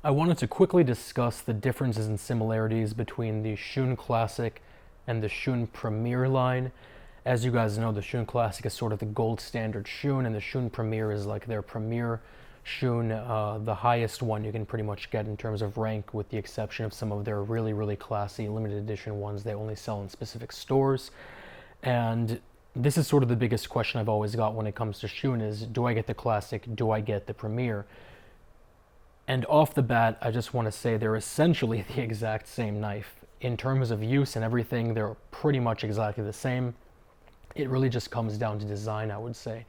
I wanted to quickly discuss the differences and similarities between the Shun Classic and the Shun Premier line. As you guys know, the Shun Classic is sort of the gold standard Shun, and the Shun Premier is like their premier Shun, the highest one you can pretty much get in terms of rank, with the exception of some of their really, really classy limited edition ones they only sell in specific stores. And this is sort of the biggest question I've always got when it comes to Shun is, do I get the Classic? Do I get the Premier? And off the bat, I just want to say they're essentially the exact same knife. In terms of use and everything, they're pretty much exactly the same. It really just comes down to design, I would say.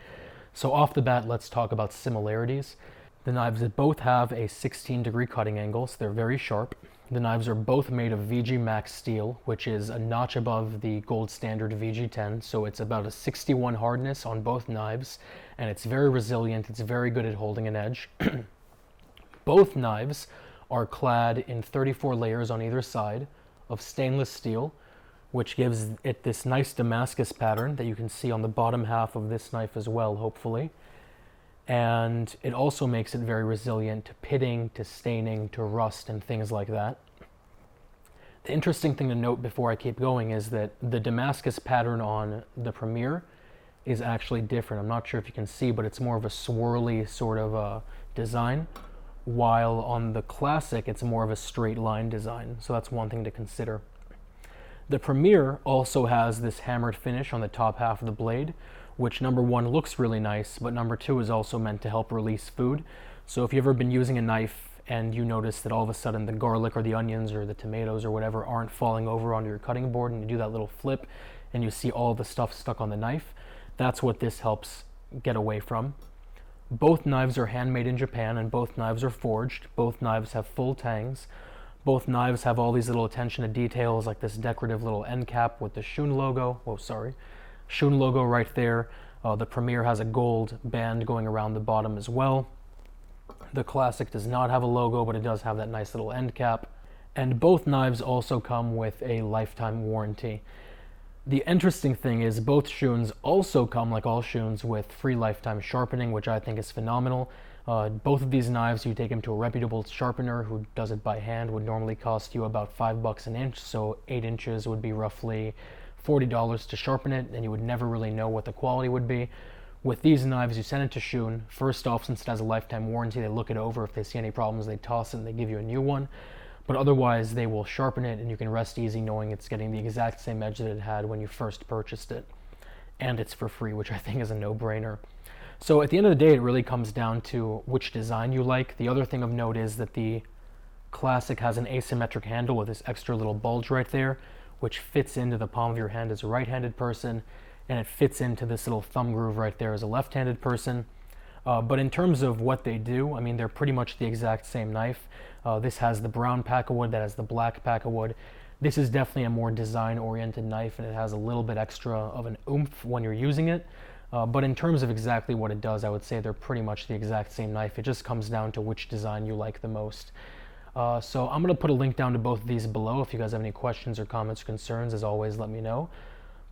So off the bat, let's talk about similarities. The knives that both have a 16-degree cutting angle, so they're very sharp. The knives are both made of VG Max steel, which is a notch above the gold standard VG10, so it's about a 61 hardness on both knives, and it's very resilient, it's very good at holding an edge. Both knives are clad in 34 layers on either side of stainless steel, which gives it this nice Damascus pattern that you can see on the bottom half of this knife as well, hopefully. And it also makes it very resilient to pitting, to staining, to rust, and things like that. The interesting thing to note before I keep going is that the Damascus pattern on the Premier is actually different. I'm not sure if you can see, but it's more of a swirly sort of design, while on the Classic it's more of a straight line design, so that's one thing to consider. The Premier also has this hammered finish on the top half of the blade, which number one looks really nice, but number two is also meant to help release food. So if you've ever been using a knife and you notice that all of a sudden the garlic or the onions or the tomatoes or whatever aren't falling over onto your cutting board, and you do that little flip and you see all the stuff stuck on the knife, that's what this helps get away from. Both knives are handmade in Japan, and both knives are forged. Both knives have full tangs. Both knives have all these little attention to details, like this decorative little end cap with the Shun logo. Shun logo right there. The Premier has a gold band going around the bottom as well. The Classic does not have a logo, but it does have that nice little end cap. And both knives also come with a lifetime warranty. The interesting thing is both Shuns also come, like all Shuns, with free lifetime sharpening, which I think is phenomenal. Both of these knives, you take them to a reputable sharpener who does it by hand, would normally cost you about $5 an inch, so 8 inches would be roughly $40 to sharpen it, and you would never really know what the quality would be. With these knives, you send it to Shun. First off, since it has a lifetime warranty, they look it over. If they see any problems, they toss it and they give you a new one. But otherwise, they will sharpen it, and you can rest easy knowing it's getting the exact same edge that it had when you first purchased it. And it's for free, which I think is a no-brainer. So at the end of the day, it really comes down to which design you like. The other thing of note is that the Classic has an asymmetric handle with this extra little bulge right there, which fits into the palm of your hand as a right-handed person, and it fits into this little thumb groove right there as a left-handed person. But in terms of what they do, I mean, they're pretty much the exact same knife. This has the brown pakkawood, that has the black pakkawood. This is definitely a more design-oriented knife, and it has a little bit extra of an oomph when you're using it. But in terms of exactly what it does, I would say they're pretty much the exact same knife. It just comes down to which design you like the most. So I'm going to put a link down to both of these below. If you guys have any questions or comments or concerns, as always, let me know.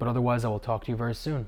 But otherwise, I will talk to you very soon.